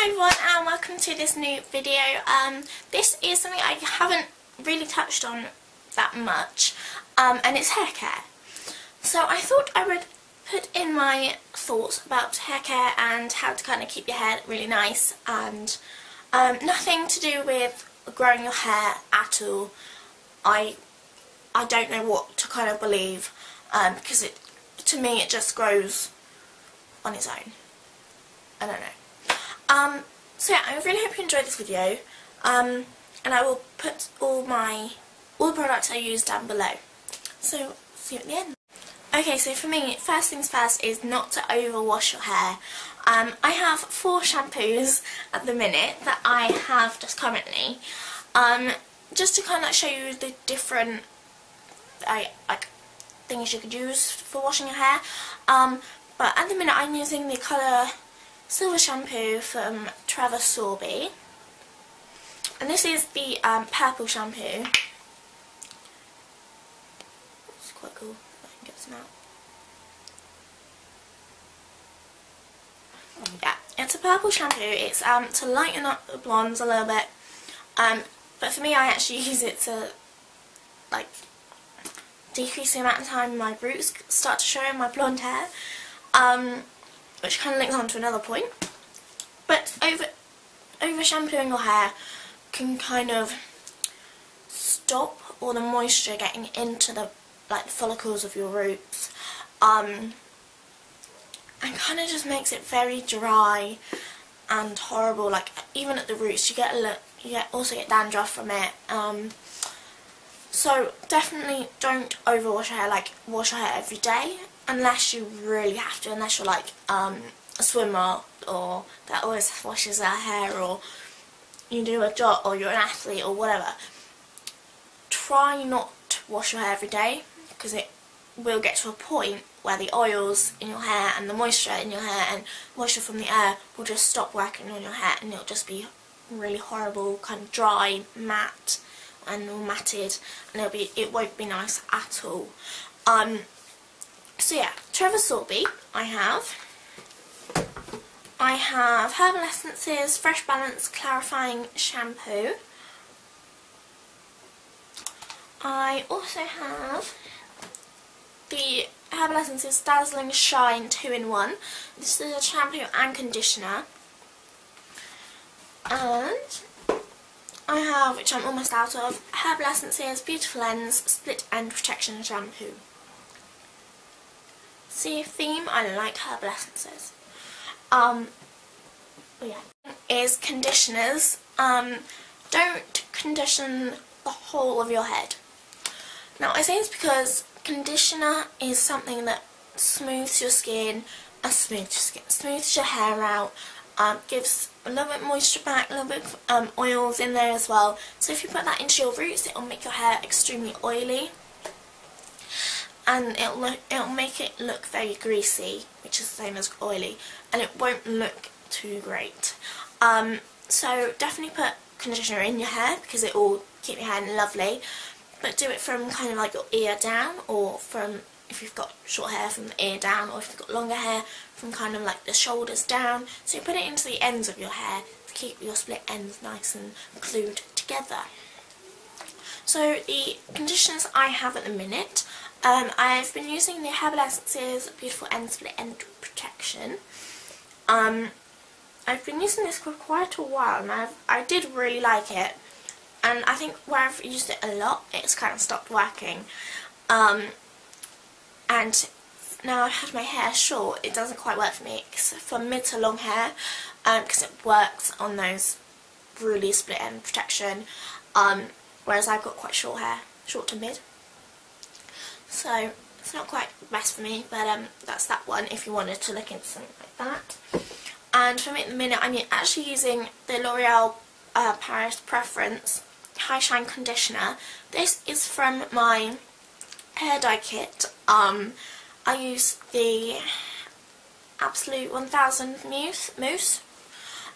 Hi everyone and welcome to this new video. This is something I haven't really touched on that much, and it's hair care. So I thought I would put in my thoughts about hair care and how to kind of keep your hair really nice, and nothing to do with growing your hair at all. I don't know what to kind of believe, because to me it just grows on its own. I don't know. So yeah, I really hope you enjoyed this video, and I will put all the products I use down below. So see you at the end. Okay, so for me, first things first is not to overwash your hair. I have 4 shampoos at the minute that I have just currently, just to kind of show you the different like things you could use for washing your hair. But at the minute I'm using the colour Silver shampoo from Travis Sorby, and this is the purple shampoo. It's quite cool. I can get some out. Yeah, it's a purple shampoo. It's to lighten up the blondes a little bit. But for me, I actually use it to like decrease the amount of time my roots start to show in my blonde hair. Which kind of links on to another point. But over shampooing your hair can kind of stop all the moisture getting into the follicles of your roots, and kind of just makes it very dry and horrible. Like even at the roots, you also get dandruff from it. So definitely don't overwash your hair. Like wash your hair every day. Unless you really have to, unless you're like a swimmer or that always washes their hair, or you do a job, or you're an athlete or whatever. Try not to wash your hair every day, because it will get to a point where the oils in your hair and the moisture in your hair and moisture from the air will just stop working on your hair, and it'll just be really horrible, kind of dry, matte and all matted, and it won't be nice at all. So yeah, Travis Sorby I have Herbal Essences Fresh Balance Clarifying Shampoo. I also have the Herbal Essences Dazzling Shine 2-in-1. This is a shampoo and conditioner. And I have, which I'm almost out of, Herbal Essences Beautiful Ends Split End Protection Shampoo. See, theme, I like Herbal Essences. Is conditioners. Don't condition the whole of your head. Now I say this because conditioner is something that smooths your skin, smooths your hair out, gives a little bit of moisture back, a little bit of oils in there as well. So if you put that into your roots, it will make your hair extremely oily. And it'll make it look very greasy, which is the same as oily, and it won't look too great. So definitely put conditioner in your hair, because it will keep your hair lovely, but do it from kind of like your ear down, or from, if you've got short hair, from the ear down, or if you've got longer hair, from kind of like the shoulders down. So you put it into the ends of your hair to keep your split ends nice and glued together. So the conditioners I have at the minute, I've been using the Herbal Essences Beautiful End Split End Protection. I've been using this for quite a while, and I did really like it, and I think where I've used it a lot, it's kind of stopped working. And now I've had my hair short, it doesn't quite work for me for mid to long hair, because it works on those really split end protection, whereas I've got quite short hair, short to mid. So it's not quite the best for me, but that's that one if you wanted to look into something like that. And for me at the minute, I'm actually using the L'Oreal Paris Preference High Shine Conditioner. This is from my hair dye kit. I use the Absolute 1000 Mousse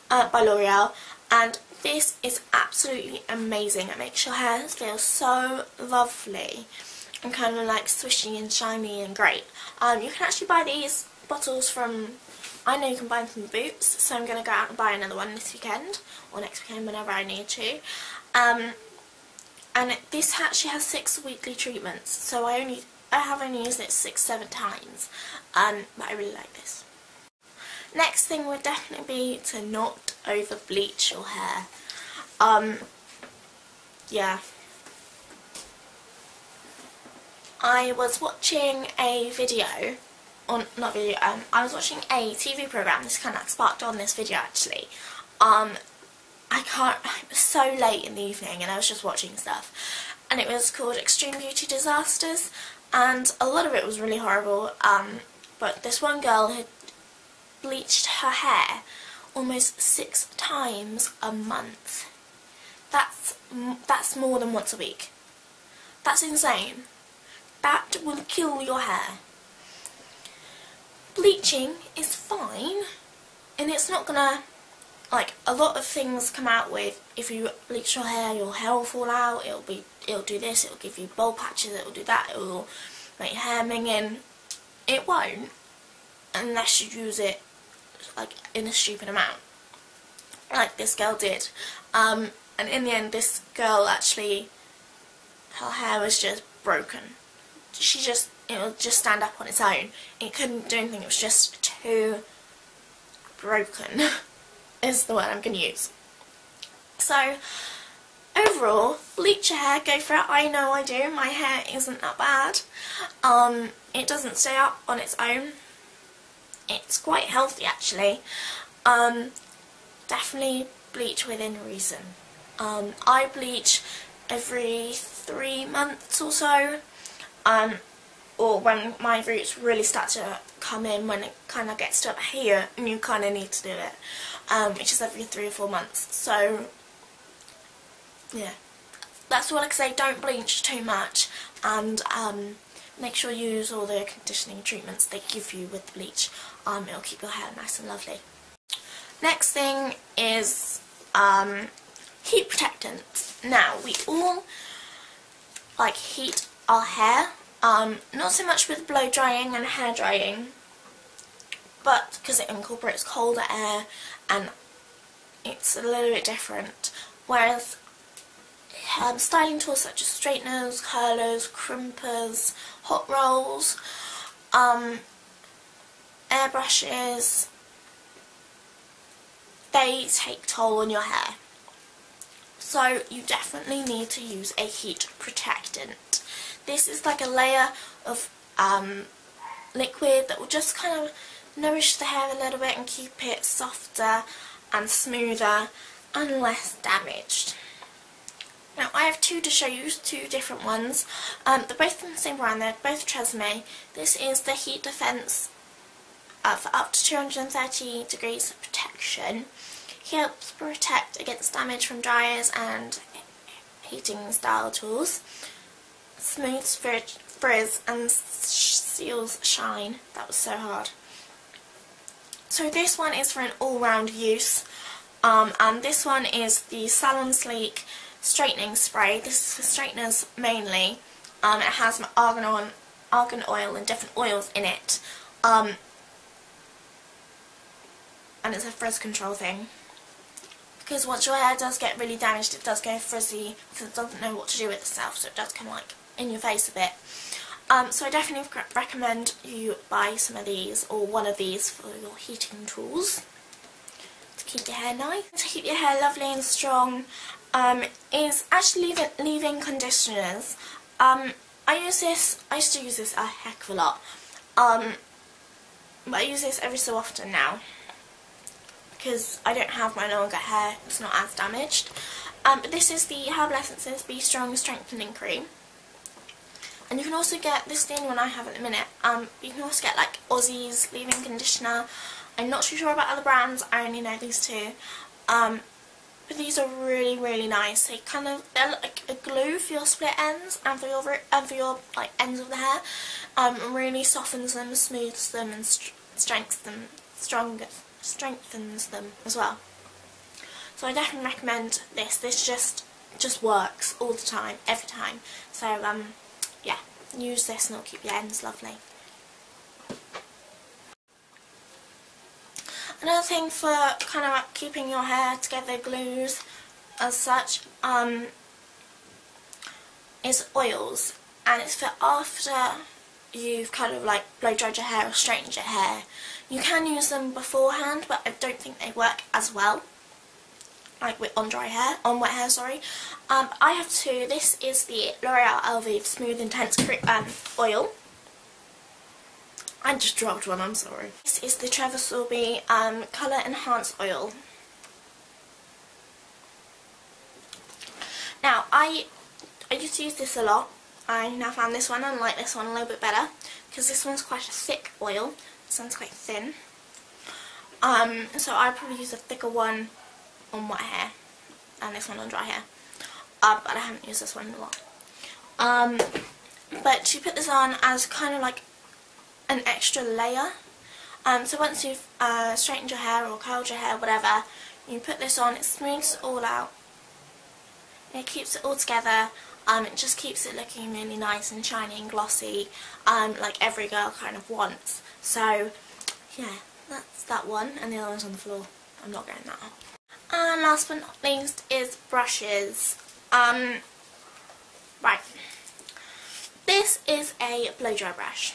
by L'Oreal, and this is absolutely amazing. It makes your hair feel so lovely and kind of like swishy and shiny and great. You can actually buy these bottles from I know you can buy them from Boots, so I'm going to go out and buy another one this weekend, or next weekend, whenever I need to. And this actually has 6 weekly treatments, so I have only used it 6-7 times, but I really like this. Next thing would definitely be to not over bleach your hair. Yeah. I was watching a video, or not video, I was watching a TV programme. This kind of sparked on this video actually. It was so late in the evening and I was just watching stuff, and it was called Extreme Beauty Disasters, and a lot of it was really horrible, but this one girl had bleached her hair almost 6 times a month. That's more than once a week. That's insane. That will kill your hair. Bleaching is fine, and it's not gonna, like, a lot of things come out with, if you bleach your hair will fall out, it'll do this, it'll give you bald patches, it'll do that, it will make your hair minging. It won't, unless you use it, like, in a stupid amount, like this girl did. And in the end, this girl actually, her hair was just broken. It would just stand up on its own. It couldn't do anything, it was just too broken, is the word I'm going to use. So, overall, bleach your hair, go for it. I know I do, my hair isn't that bad. It doesn't stay up on its own. It's quite healthy actually. Definitely bleach within reason. I bleach every 3 months or so, or when my roots really start to come in, when it kind of gets to up here and you kind of need to do it, which is every 3 or 4 months. So yeah, that's all I can say. Don't bleach too much, and make sure you use all the conditioning treatments they give you with bleach. It'll keep your hair nice and lovely. Next thing is heat protectants. Now, we all like heat our hair, not so much with blow drying and hair drying, but because it incorporates colder air and it's a little bit different. Whereas styling tools such as straighteners, curlers, crimpers, hot rolls, airbrushes, they take toll on your hair. So you definitely need to use a heat protectant. This is like a layer of liquid that will just kind of nourish the hair a little bit and keep it softer and smoother and less damaged. Now I have two to show you, 2 different ones. They're both from the same brand, they're both Tresemme. This is the Heat Defense for up to 230 degrees protection. It helps protect against damage from dryers and heating style tools. Smooths frizz and seals shine. That was so hard. So this one is for an all-round use, and this one is the Salon Sleek straightening spray. This is for straighteners mainly. It has argan oil and different oils in it, and it's a frizz control thing, because once your hair does get really damaged, it does go frizzy because it doesn't know what to do with itself, so it does come like in your face a bit. So I definitely recommend you buy some of these, or one of these, for your heating tools to keep your hair nice. To keep your hair lovely and strong is actually leave-in conditioners. I used to use this a heck of a lot, but I use this every so often now because I don't have my longer hair, it's not as damaged. But this is the Herbal Essences Be Strong Strengthening Cream. And you can also get, this is the only one I have at the minute, you can also get like Aussie's leave-in conditioner. I'm not too sure about other brands, I only know these 2. But these are really, really nice. They're like a glue for your split ends and for your like ends of the hair. Really softens them, smooths them, and strengthens them as well. So I definitely recommend this. This just works all the time, every time. So yeah, use this and it'll keep your ends lovely. Another thing for kind of like keeping your hair together, glues as such, is oils, and it's for after you've kind of like blow dried your hair or straightened your hair. You can use them beforehand, but I don't think they work as well, like with on wet hair, sorry. I have two. This is the L'Oreal Elvive Smooth Intense Oil. I just dropped one, I'm sorry. This is the Trevor Sorbet Colour Enhance Oil. Now, I used to use this a lot. I now found this one and like this one a little bit better, because this one's quite a thick oil. This one's quite thin. So I probably use a thicker one on wet hair and this one on dry hair. But I haven't used this one in a lot. But you put this on as kind of like an extra layer. So once you've straightened your hair or curled your hair, whatever, you put this on, it smooths it all out. It keeps it all together. It just keeps it looking really nice and shiny and glossy, like every girl kind of wants. So yeah, that's that one, and the other one's on the floor. I'm not getting that out. And last but not least is brushes. Right. This is a blow dry brush.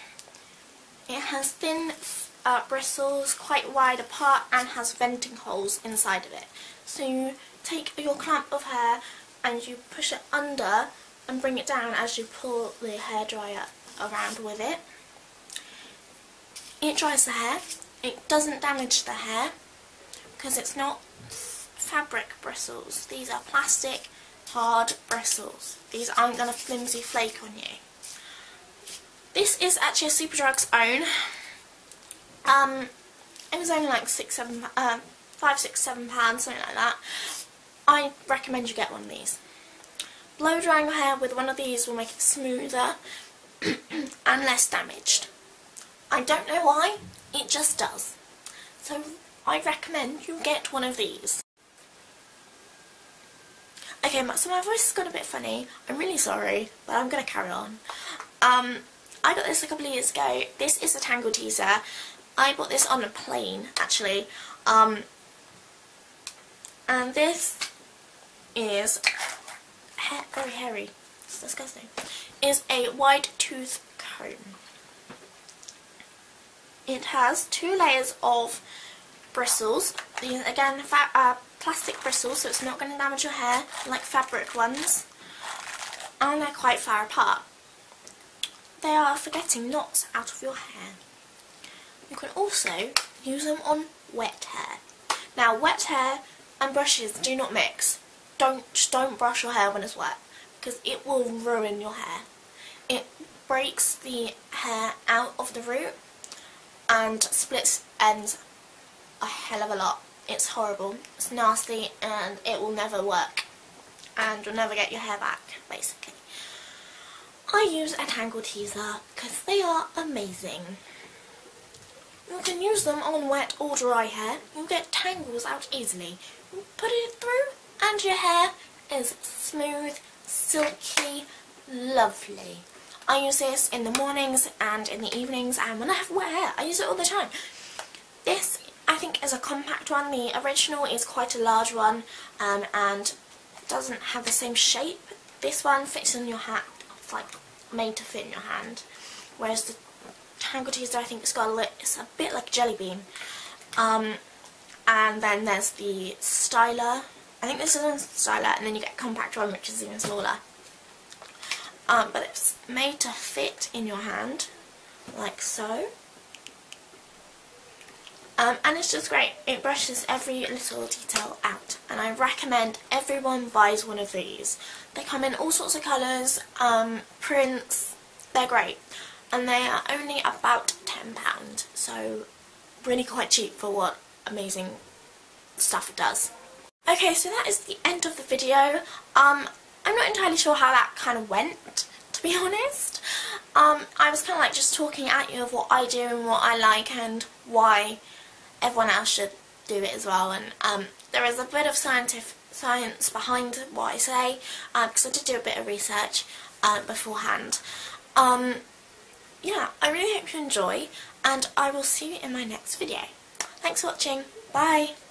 It has thin bristles, quite wide apart, and has venting holes inside of it. So you take your clump of hair and you push it under and bring it down as you pull the hairdryer around with it. It dries the hair. It doesn't damage the hair because it's not fabric bristles. These are plastic, hard bristles. These aren't going to flimsy flake on you. This is actually a Superdrug's own. It was only like £5, £6, £7, something like that. I recommend you get one of these. Blow drying your hair with one of these will make it smoother and less damaged. I don't know why, it just does. So I recommend you get one of these. Okay, so my voice has got a bit funny. I'm really sorry, but I'm going to carry on. I got this a couple of years ago. This is a Tangle Teezer. I bought this on a plane, actually. And this is very hairy. It's disgusting. Is a wide tooth comb. It has 2 layers of bristles. These again plastic bristles, so it's not going to damage your hair like fabric ones. And they're quite far apart. They are for getting knots out of your hair. You can also use them on wet hair. Now, wet hair and brushes do not mix. Just don't brush your hair when it's wet, because it will ruin your hair. It breaks the hair out of the root and splits ends a hell of a lot. It's horrible, it's nasty, and it will never work, and you'll never get your hair back, basically. I use a Tangle Teezer because they are amazing. You can use them on wet or dry hair. You'll get tangles out easily. You put it through and your hair is smooth, silky, lovely. I use this in the mornings and in the evenings, and when I have wet hair, I use it all the time. This, I think, is a compact one. The original is quite a large one and doesn't have the same shape. This one fits in your hand. It's like made to fit in your hand, whereas the Tangle Teezer, I think it's a bit like Jelly Bean. And then there's the styler. I think this is a styler, and then you get a compact one which is even smaller. But it's made to fit in your hand, like so. And it's just great. It brushes every little detail out, and I recommend everyone buys one of these. They come in all sorts of colours, prints, they're great. And they are only about £10, so really quite cheap for what amazing stuff it does. Okay, so that is the end of the video. I'm not entirely sure how that kind of went, to be honest. I was kind of like just talking at you of what I do and what I like and why everyone else should do it as well. And there is a bit of science behind what I say, because I did do a bit of research beforehand. Yeah, I really hope you enjoy, and I will see you in my next video. Thanks for watching. Bye.